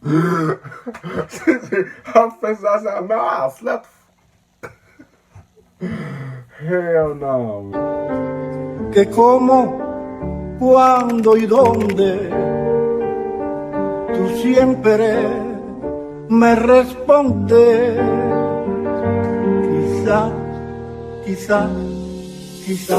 I'm facing outside. Man, I slept. Hell no. Que cómo, cuándo y dónde tú siempre me respondes. Quizás. Check this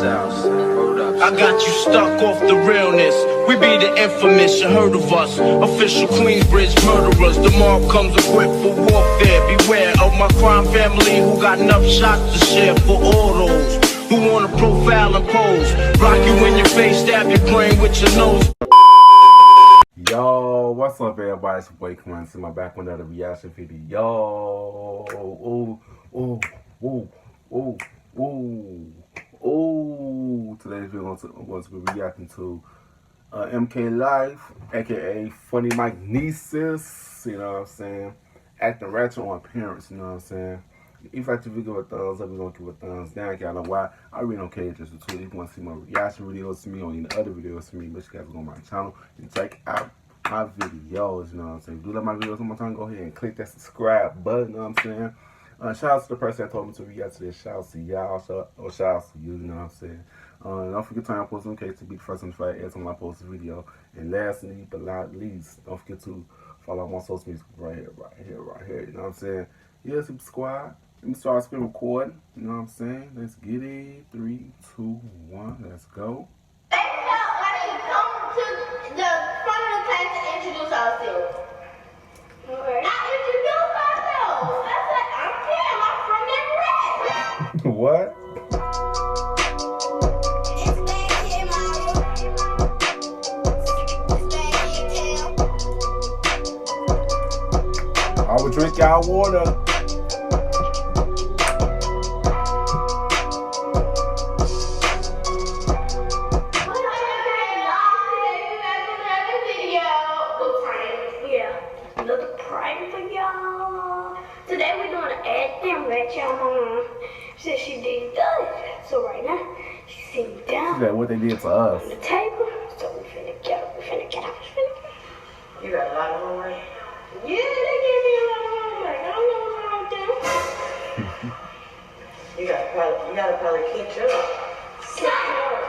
out, hold up. I got you stuck off the realness. We be the infamous, you heard of us. Official Queensbridge murderers. The mob comes equipped for warfare. Beware of my crime family who got enough shots to share for all those who wanna profile and pose. Rock you in your face, stab your brain with your nose. Yo, what's up, everybody? It's your boy Come on, see my back with another reaction video. Yo, Today's video I'm going to be reacting to MK Life, aka Funny Mike Nieces, you know what I'm saying? Acting Ratchet on appearance, you know what I'm saying? If you like the video, give a thumbs up, we're going to give a thumbs down. Y'all know why. I really don't care just the two. If you want to see more reaction videos to me or any other videos to me, make sure you guys go on my channel and check out my videos, you know what I'm saying? If you do like my videos one more time, go ahead and click that subscribe button, you know what I'm saying? Shout out to the person that told me to react to this. Shout out to y'all, shout out to you, you know what I'm saying? Don't forget to turn on post notifications to be the first one to find every time I post a video. And lastly, but not least, don't forget to follow my social media right here, you know what I'm saying? Yeah, subscribe. Let me start screen recording, you know what I'm saying? Let's get it. 3, 2, 1, let's go. They felt like they come to the front of the class to introduce ourselves. Okay. I introduced myself. I said, I'm Kim, I'm from that red. What? It's back here, Mario. It's back here, Kim. I will drink y'all water. Today we're doing an acting Ratchet. She said she did it. So right now, she's sitting down. She said what they did to us. On the table. So we finna get up. You got a lot of homework? Yeah, they gave me a lot of homework. I don't know what's wrong with them. You gotta probably catch up.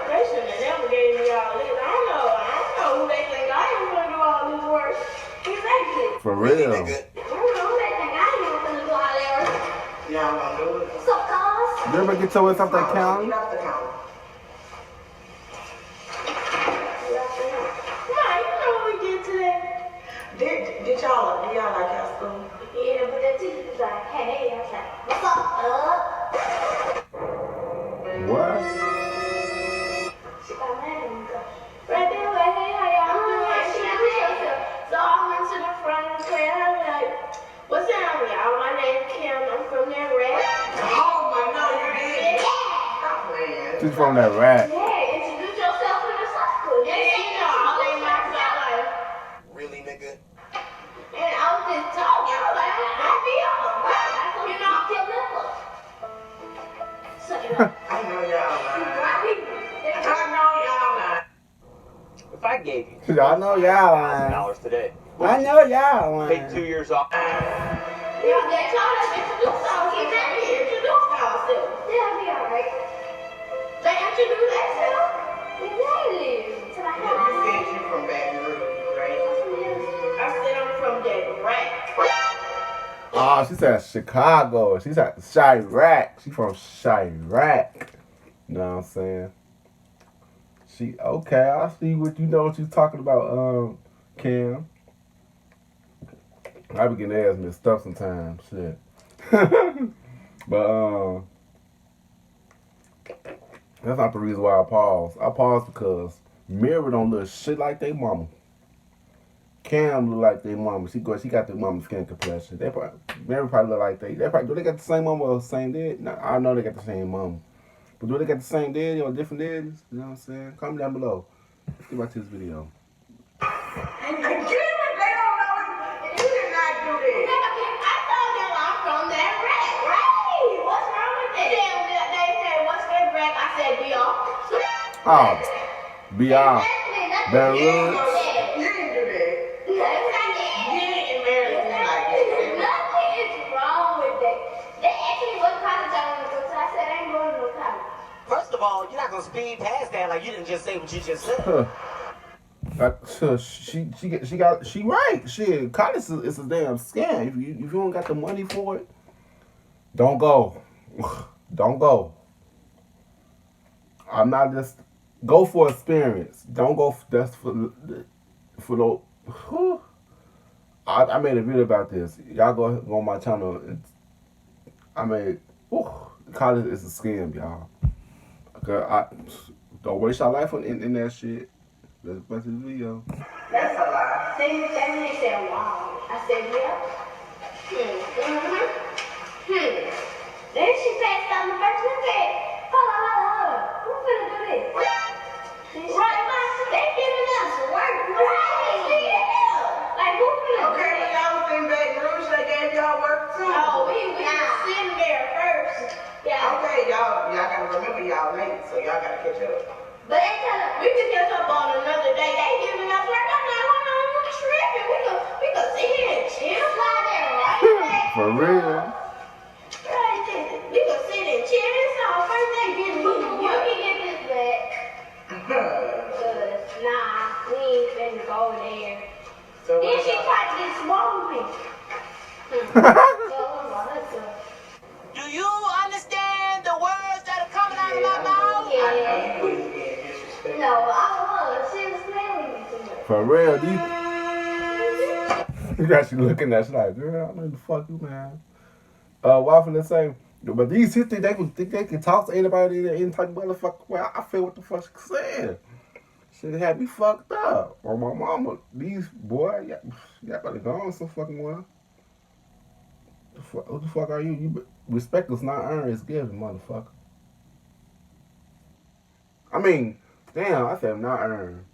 They shouldn't have never gave me all this. I don't know who they think I am gonna do all this work. Exactly. For real. I don't know who they think I am gonna do all that work. Y'all gonna do it? What's up, cuz? You ever get your ass off that counter? Get off the counter. Do y'all like our school? Yeah, but the teacher was like, hey, I was like, what's up, What? She got mad at me, right there, like, hey, how y'all doing? She introduced herself. So I went to the front of the class, I was like, what's up, y'all? My name's Kim, I'm from that rat. Oh my God, you did? Stop playing. She's from that rat. Yeah, introduce yourself in the circle. Next thing you know, all they marks out like, Really, nigga? and I was just talking. I was like, I be on. You know, I'm still little. So, you know, I know y'all lying. right? I know y'all lying. If I gave you She said, I know y'all lying. $1,000 today, I know y'all take lying. 2 years off. Yeah, they told us to introduce ourselves. Exactly, introduce ourselves. Yeah, be alright. They introduce themselves? Exactly. So like, You said you from Baton Rouge, right? I said I'm from that rack. Oh, she said Chicago. She said Chirac. She from Chirac. You know what I'm saying? Okay, I see what you know what you're talking about, Cam. I be getting ass mixed up sometimes, shit. But that's not the reason why I pause. I pause because Mary don't look shit like they mama. Cam look like their mama. She got their mama skin complexion. Mary probably look like do they got the same mama or the same dad? No, I know they got the same mama. But do they got the same daddy or different daddies? You know what I'm saying? Comment down below. Get back to this video. And give it, they don't know it. You did not do this. I told them I'm from that rack. Right? What's wrong with that? They said, what's that rack? I said, BR. Oh, BR. Exactly. That's Baton what Rouge. you said. You didn't do that. That's what I did. They asked me what college I want to go to. I said I ain't going to no college. First of all, you're not gonna speed past that like you didn't just say what you just said. She right. Shit, college is a damn scam. If you don't got the money for it, don't go. Don't go. I'm not just go for experience. Don't go just for the. Whew. I made a video about this. Y'all go on my channel. I made. College is a scam, y'all. Okay, don't waste your life in that shit. Let's watch the video. That's a lie. They said, wow. I said, yeah. Then she passed on the first one and said, hold on. Who finna do this? Right, they giving us work. Right. Like, who finna do Okay, when this? y'all was in Baton Rouge, they gave y'all work too. No, we was sitting there first. Yeah. Okay, y'all gotta remember y'all late, so y'all gotta catch up. But they tell us we can catch up on another day. They giving us work. I'm like, hold on, you tripping. We could sit here and chill. Slide there right back. For real. Right, we could sit and chill. It's our first day getting moved. You can get this back. Cause nah, we ain't finna go there. So Then what she about- tried to get small with me. Let's go. Do you understand the words that are coming out of my Yeah, mouth? I know you was being disrespectful. No, I was. She was playing with me too much. For real, you got you looking at you like, girl, I know the fuck you, man. Waffle, let's say, but these sisters, think they can talk to anybody in any type of motherfucker way. I feel what the fuck she saying. Shit had me fucked up. Or my mama, these boy, y'all better go on some fucking well. What the fuck are you? Respect is not earned, it's given, motherfucker. I mean, damn, I said not earned.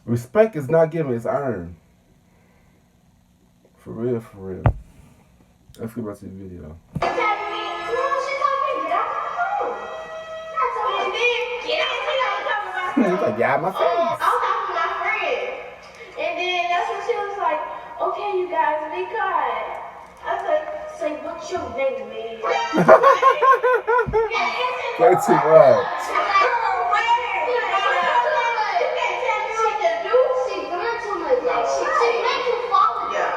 Respect is not given, it's earned. For real, for real. Let's get back to the video. He's like, yeah, my face. I was talking to my friend. And then that's when she was like, okay, you guys, be quiet. I was like, say, what's your name, man? Way too much. Yeah.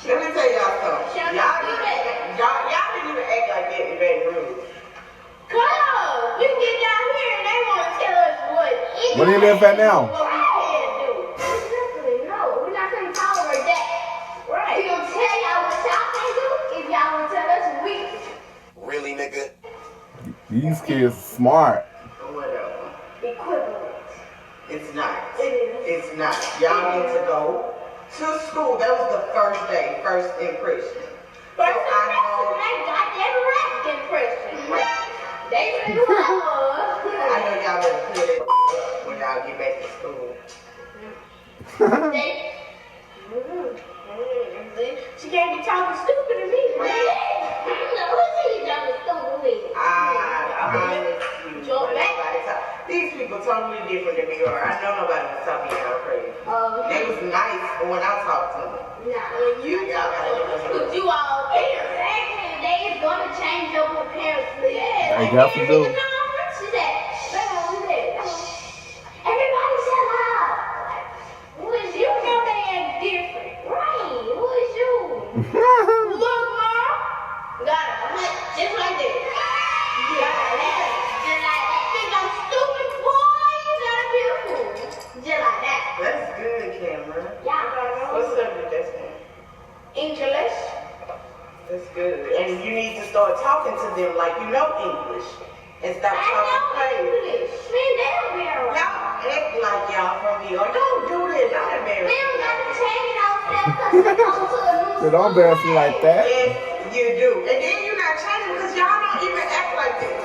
Let me tell y'all something. Y'all didn't even act like that in Baton Rouge. We get down here and they want to tell us what. Where do you live at now? What we can't do. Exactly. No, we're not going to tolerate that. Right. We're going to tell y'all what y'all can do if y'all want to tell us what we can do. Really, nigga? These kids smart. Whatever. Equivalent. It's not. It is. It's not. Y'all need to go to school. That was the first day, first impression. First So I know. impression, they got that rap impression. They knew who I was. I know y'all better clear that when y'all get back to school. She can't be talking stupid to me. No, she talking stupid to me. These people totally different than me, or I know nobody was talking y'all crazy. They was nice when I talked to them. Nah, you talk to you all parents. They is gonna change your parents. Yeah. They definitely do. She said, everybody shut up. Who is you? Know they act different. Right. Who is you? Look, Mom. Got a hut just like this. Got a hat just like that. Think I'm stupid, boy? You gotta be a fool. Just like that. That's good, Cameron. Yeah. What subject that's in? English. That's good. And you need to start talking to them like you know English. And stop I talking know crazy. English. Man, they don't be around. Y'all act like y'all from New York. Don't do that. Don't embarrass We don't me. got to change ourselves because we go to a new They don't embarrass me like that. Yes, you do. And then you're not changing because y'all don't even act like this.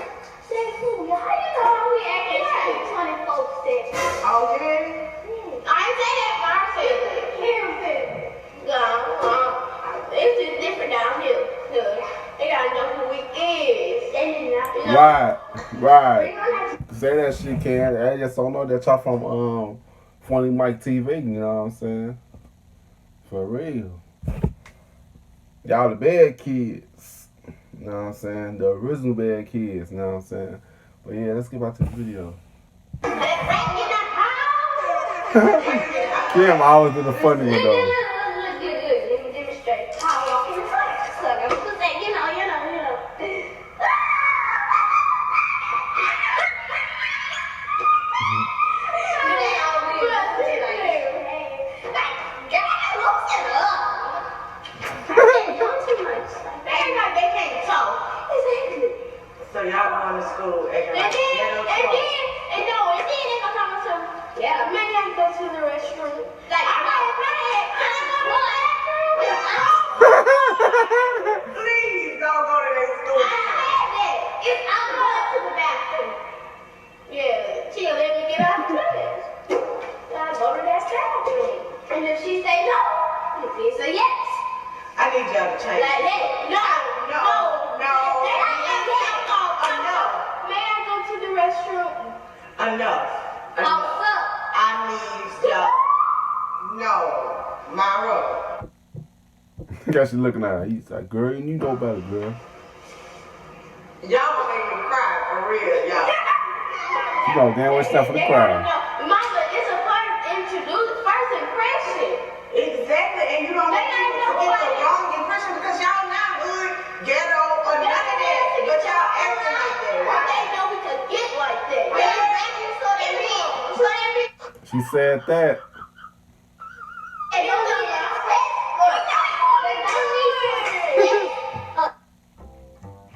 Say, fool, how you know how we act like 20 folks said? Oh, yeah? I ain't say that, but I said that. Here, it's just different down here. They gotta know who we is. They need to know. Right, right. We gonna have to Say that shit, Ken. I just don't know that y'all from Funny Mike TV, you know what I'm saying? For real. Y'all the bad kids. You know what I'm saying? The original bad kids, you know what I'm saying? But yeah, let's get back to the video. Kim always do the funny one though. So y'all going to school acting like ghetto and then they gonna come to yeah, maybe I can go to the restroom. Like, can I go to the bathroom? Please don't go to that school. I had that. I'm going to the bathroom. Yeah, she'll let me get out of class. I go to that bathroom. And if she say no, it's a yes. I need y'all to change. Like that. No. May I go to the restroom? Enough. I need y'all. No. Myra. Guess she looking at her. He's like, girl, you know better, girl. Y'all gonna make me cry for real, y'all. You know, damn what's stuff for the crowd. Mama, it's a part of first impression. Exactly, and you don't want people to get the wrong impression because y'all not hood, ghetto, or none of that. But y'all acting like that. Why? They know we could get like that. She said that.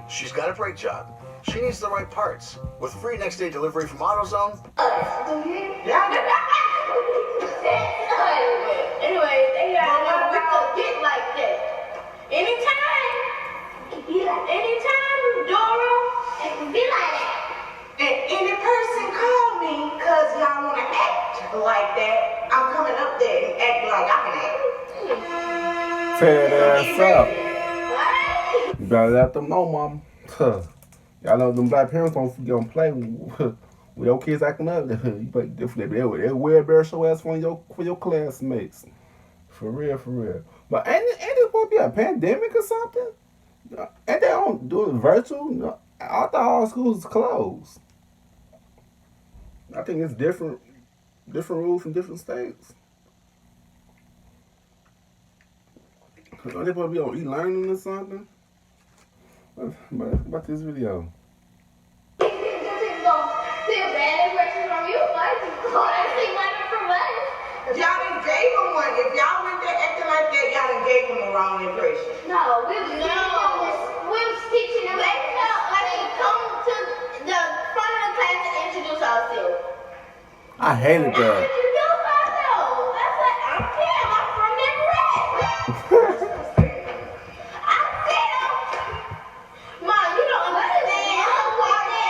She's got a brake job. She needs the right parts. With free next day delivery from AutoZone. Anyway, they got we could get like that. Anytime, Dora, it can be like that. And any person call me because y'all want to act like that, I'm coming up there and act like I can act. Tear that ass up. Right? You better let them know, mom. Y'all know them black parents don't play with your kids acting up. You play different. They will embarrass your ass for your classmates. For real. But ain't it supposed to be a pandemic or something? Ain't they don't do it virtual? No, I thought all schools closed. I think it's different rules from different states. Are they supposed to be on e-learning or something? But about this video. Y'all done gave them one. If y'all went there acting like that, y'all done gave them the wrong impression. No, we was teaching them. They felt like they come to the front of the class to introduce ourselves. I hated that. Introduce ourselves. That's like, I'm Kim. I'm from Nebraska. I'm Kim. Mom, you don't understand.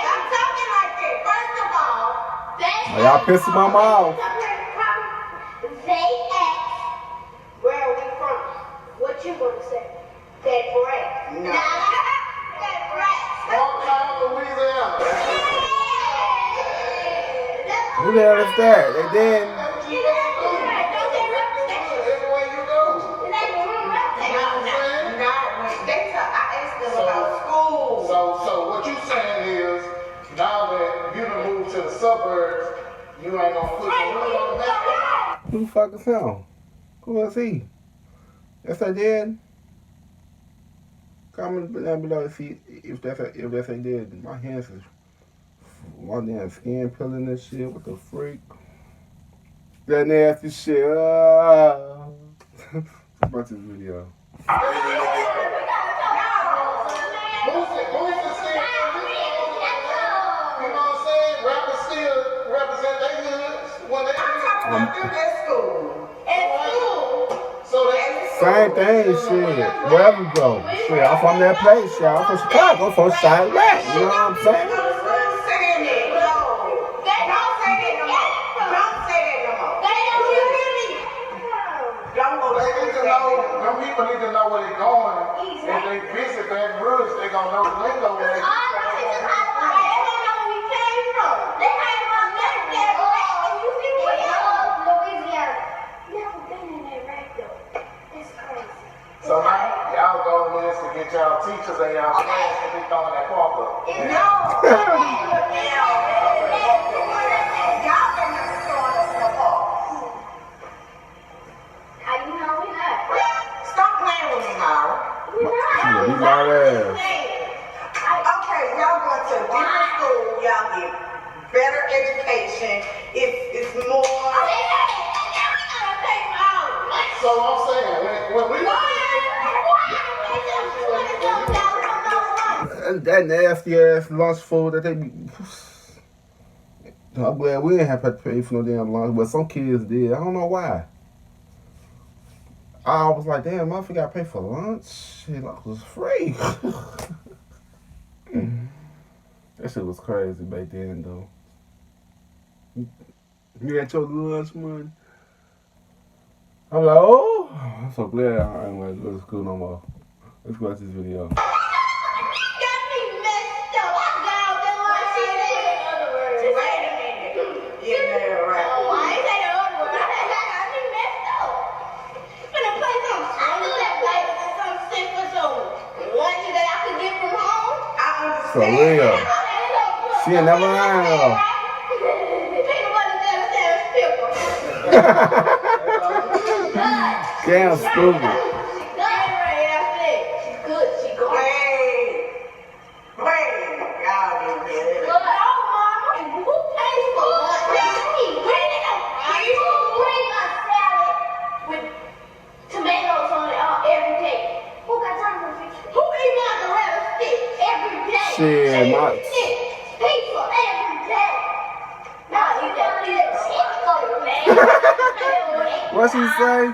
I'm talking like that. First of all, Y'all pissing my mouth. They ask, where are we from? What you gonna say? That brat. No. That brat. Louisiana. Who the hell is that? And then Everywhere you go. I asked them about school. So what you saying is, now that you done moved to the suburbs, you ain't gonna put some wood on the map? who the fuck is him? Who is he? That's her dad? Comment down below if that's her dad. My hands is my damn skin peeling this shit. What the freak? That nasty shit. About this video. Same thing, shit. Wherever you go. Shit, I'm from that place, shit. I'm from Chicago. I'm from Side Rack. You know what I'm saying? Them people need to know where they're going. If they visit Baton Rouge, they're gonna know the lingo when they So now, y'all go teachers in y'all class can be throwing that park up. No. Y'all been throwing us in the park. How you know we not? Stop playing with me, Mara. We not. Beat my ass. Okay, y'all going to a different school. Y'all get better education. It's more. So I'm saying, when we that nasty ass lunch food that they be. I'm glad we didn't have to pay for no damn lunch, but some kids did. I don't know why. I was like, damn, motherfucker got to pay for lunch? Shit, lunch was free. That shit was crazy back then, though. You got your lunch money? I'm like, oh, I'm so glad I ain't going to go to school no more. Let's watch this video. For real. She ain't never lying. Damn stupid. Shit, my... What she say?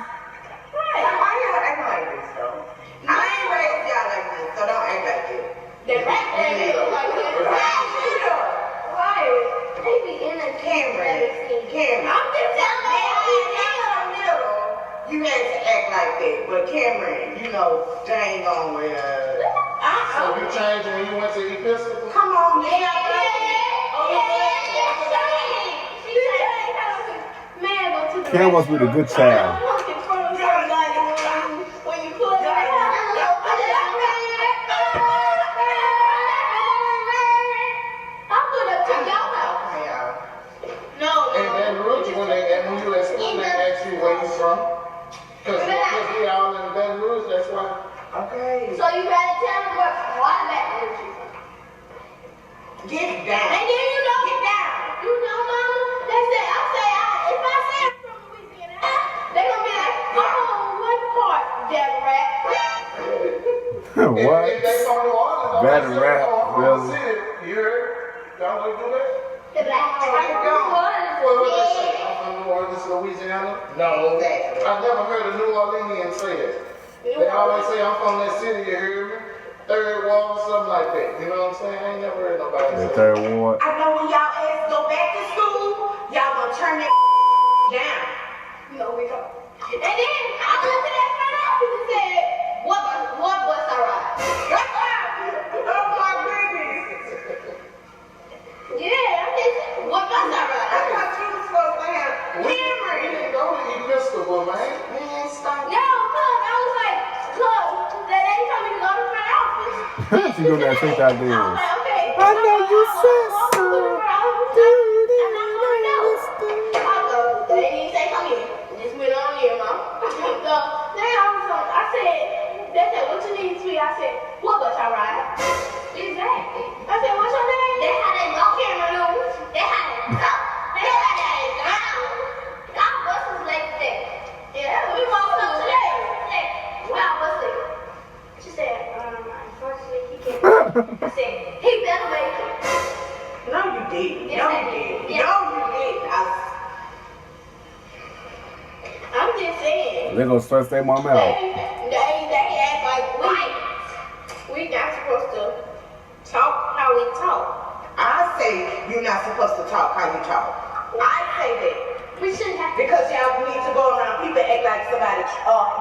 You had to act like that, but Cameron, you know, dang on with So you changed when you went to Episcopal? Come on, Cam must be the good child. Okay. So you gotta tell them what Baton Rouge you from. Get down. And then you know, Get down. You know, mama, they say, if I say I'm from Louisiana, they gonna be like, oh, what part, Dead Rat? What? If they from New Orleans, Bad rap, really? City, you heard? Y'all want to do that? They're like, Well, what they say? I'm from New Orleans, Louisiana? No. Exactly. I've never heard a New Orleanian say it. They always say I'm from that city, you hear me? Third ward, something like that. You know what I'm saying? I ain't never heard nobody say that. Third ward. I know when y'all ass go back to school, y'all gonna turn that down. no, we don't. And then I went to that front office and said, what bus I ride? Oh my goodness. Yeah, I said, what bus I ride? I thought you was supposed to have We didn't go to Episcopal, man. Man, stop. No, cause I was like, that lady told me to go to the front office. She gonna gotta take that I was deal. like, okay. I know you said so. They didn't say come in. Just went on in, Mom. So then I said, they said, what you need, sweet? I said, what bus I ride? Exactly. I said, what's your name? They had that go camera news. They had that go. They had that down. Our bus was late today. Yeah, we walked up today. Wow, what's it? She said, unfortunately, he can't. I said, he better make it. No, you didn't. Yes, No, I you did. didn't. Yes. No, you didn't. I'm just saying. They gonna stress their mom out. They act like we not supposed to talk how we talk. I say you're not supposed to talk how you talk. I say that. We shouldn't have to. Because y'all need to go around people act like somebody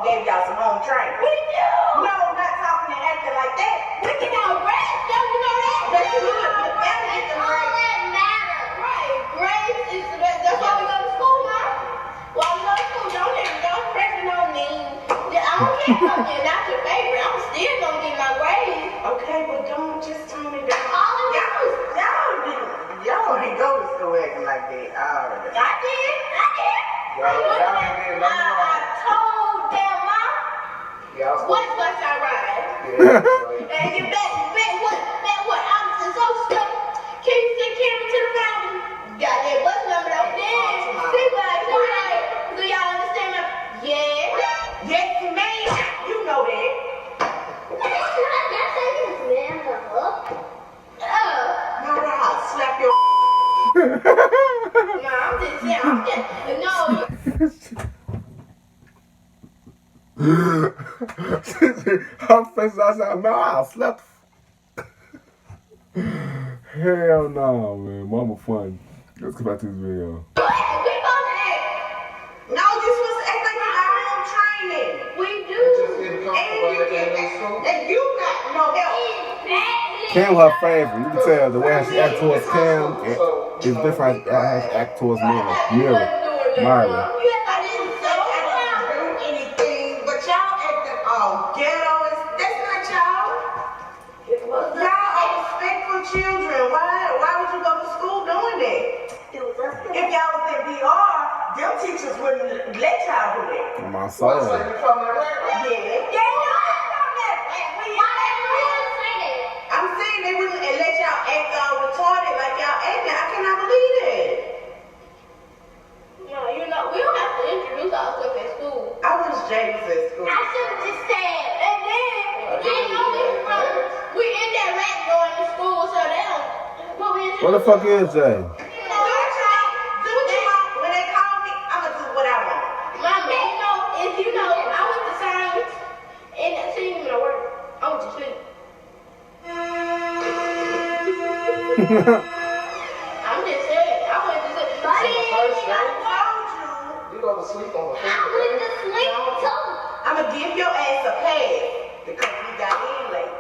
gave y'all some home training. We do. No, not talking and acting like that. We can have grades, don't you know that? That's good. You better get the All grades. that matters. Right. Grades is the best. That's why we go to school, Mom. Why we go to school? Don't press me on me. I don't care if you're not your favorite. I'm still gonna get my grades. did. I already did. I did. Y'all did. I told them, Mom. Y'all What bus I ride? Yeah. And you bet what? I was so stuck. Can you take camera to the mountain? Got that bus number though. Then, see, do y'all understand my? Yeah. Yes, ma'am. You know that. Mara, I'll slap your. No, I'm just saying. No. I'm facing outside. Man, I slept. Hell no, man. Mama funny. Let's go back to this video. No, you're supposed to act like you got home training. We do. Just getting comfortable at the end of school. And you got no help. Cam her favorite. You can tell the way how she act towards Cam is different how she act towards Mira. Myra. I didn't say I didn't do anything, but y'all acting all ghetto. That's not y'all. Y'all are respectful children. Why would you go to school doing that? If y'all was in VR, them teachers wouldn't let y'all do that. On my soul. So you from that right? Yeah. I'm saying they wouldn't let y'all act all retarded like y'all acting. I cannot believe that. No, we don't have to introduce ourselves at school. I wish Jay was at school. I should have just said, and then, we in that rat going to school, so they don't. What the fuck is Jay? Do what you want. When they call me, I'm gonna do what I want. Mama, if I went to science, and that team in the work, I went to sleep. I'm just saying, I went to sleep. You go to sleep on the I went to sleep too. I'm gonna give your ass a pass because we got in late.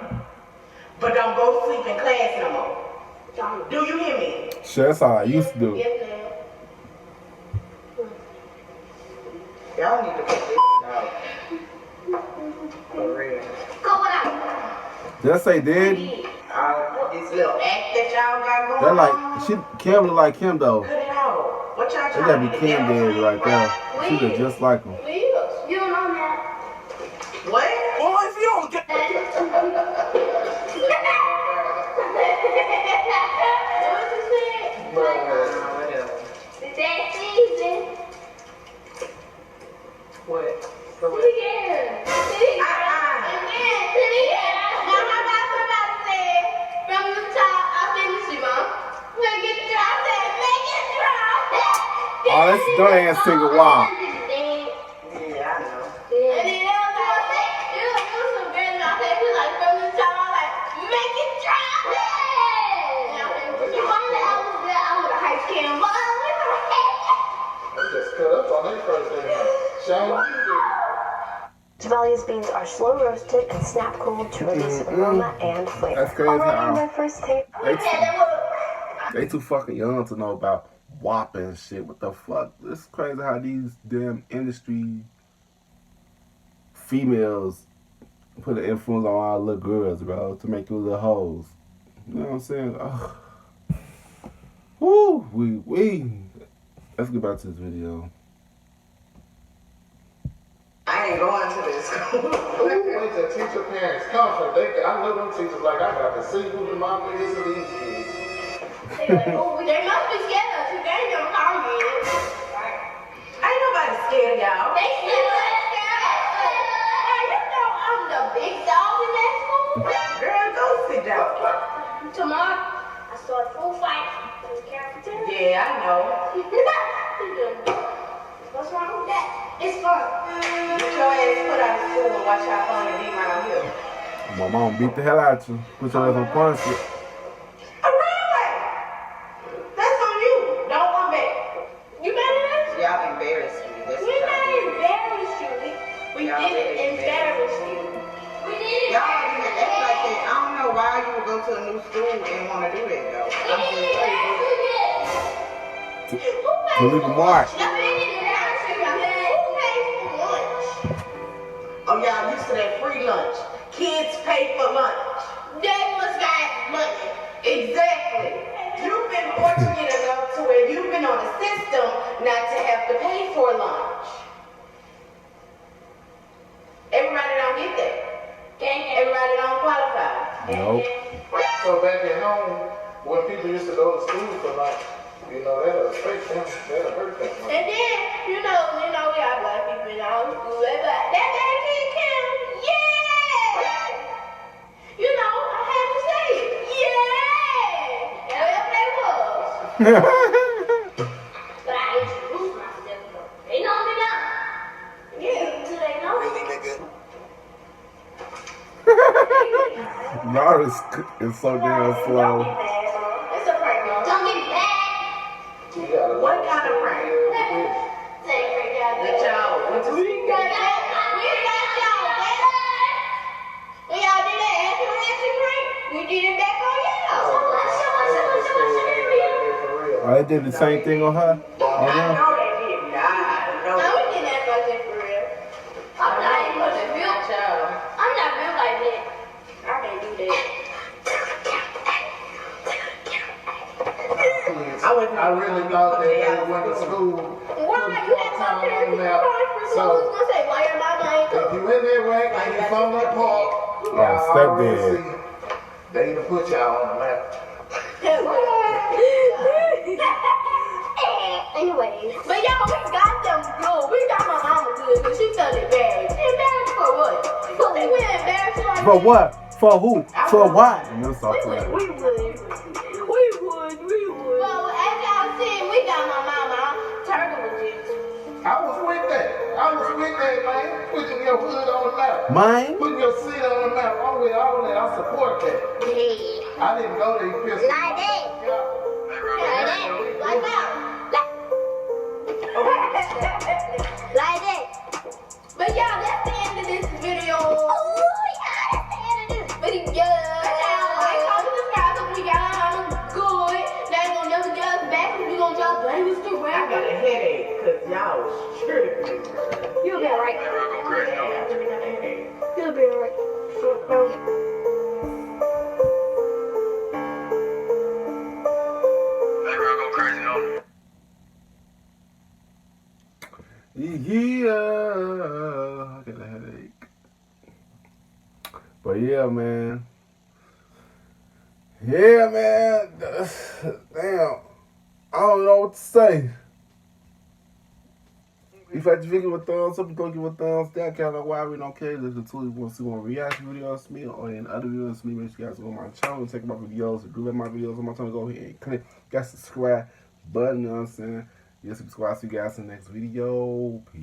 But don't go to sleep in class no more. Do you hear me? Shit, that's how I used to do. Yes, ma'am. Y'all need to put this out. For real. Go without. Just say daddy. This little act that y'all got That going like on. Kim look like Kim though. Cut it out. What y'all That trying gotta to be do? Kim daddy right there. She look just like him. You don't know that. What? Well, if you don't get What you said? That season. What? And then, now how about somebody said, from the top, I finished you, Mom. Make it dry. I said, make it dry. Oh, that's don't ass single wow. Yeah, I know. And then it was some girl out there, she was like, from the top, I was like, make it dry. If only I was there, I would have hyped Cam. But I was They just cut up on their first day. Shane, you did. Javalia's beans are slow roasted and snap cooled to release aroma and flavor. That's crazy Already how their first taste. they too fucking young to know about WAP and shit. What the fuck? It's crazy how these damn industry females put an influence on our little girls, bro, to make you little hoes. You know what I'm saying? Ugh. Woo, we. Let's get back to this video. I ain't going to this school. Where's the teacher parents comfort? I know them teachers like I got to see who the mama is of these kids. they must be scared of you. They ain't gonna call you. Ain't nobody scared of y'all. They still scared. I'm the big dog in that school. Girl, go sit down. Tomorrow, I start full fight in the cafeteria. Yeah, I know. What's wrong with that? It's fun. Get your ass put out of school and watch how fun it be around here. My mom beat the hell out of you. Put your ass on punishment. Around? That's on you. Don't come back. You better than us? Y'all embarrassed me. That's We what not y'all did. embarrassed you. We Y'all didn't did embarrass you. We didn't Y'all didn't act like that. I don't know why you would go to a new school and want to do that, though. I'm just To leave a mark. Oh, y'all used to that free lunch. Kids pay for lunch. They must got money. Exactly. You've been fortunate enough to where you've been on the So back at home, when people used to go to school for like, that'll affect them, that'll hurt them. And then, we got black people in our school. They be like, that baby Kim, yeah! I had to say it, yeah! Wherever they was. But I introduced myself, though. They know me now. Yeah, do they know? Really, nigga? Y'all is so damn slow. It's a prank, y'all. Don't get mad. What kind of prank? That y'all went to We got y'all. When y'all did that Ratchet prank, we did it back on y'all. Oh, they did the same thing on her? On I them? know they did. I know. No, we didn't act like that for real. I'm not built like that. I can't do that. I really thought that they went to school. Why? You had some parents who were for school. Who's gonna say, why your mama ain't If come? you in that rack and you from that park, stepdad. they even put y'all on the map. Anyways. But y'all, we got them good. We got my mama good because she felt embarrassed. Embarrassed for what? You think we're embarrassed like For that? what? For who? For what? And it's so funny. We would. Well, as y'all seen, we got my mama. Turtle was just. I was with that. Man. Putting your hood on the map. Mine? Putting your seat on the map. I'm with all that. I support that. Yeah. I didn't go to these pistol. Like that. Like that. Like that. But y'all, that's the end of this video. Oh, yeah, that's the end of this video. Like, comment, subscribe, so we got on good. They ain't gonna never get us back. We gonna just blame us to I got a headache because y'all was tripping. You'll be alright. You'll be alright. Yeah, I got a headache. But yeah, man. Yeah, man. Damn. I don't know what to say. If you like the video with thumbs up, don't give a thumbs down. Kind of why we don't care. There's the tool you want to see more reaction videos to me or in other videos to me. Make sure you guys go on my channel and check my videos. If you like my videos on my channel, go ahead and click that subscribe button. You know what I'm saying? Yeah, subscribe. See you guys in the next video. Peace.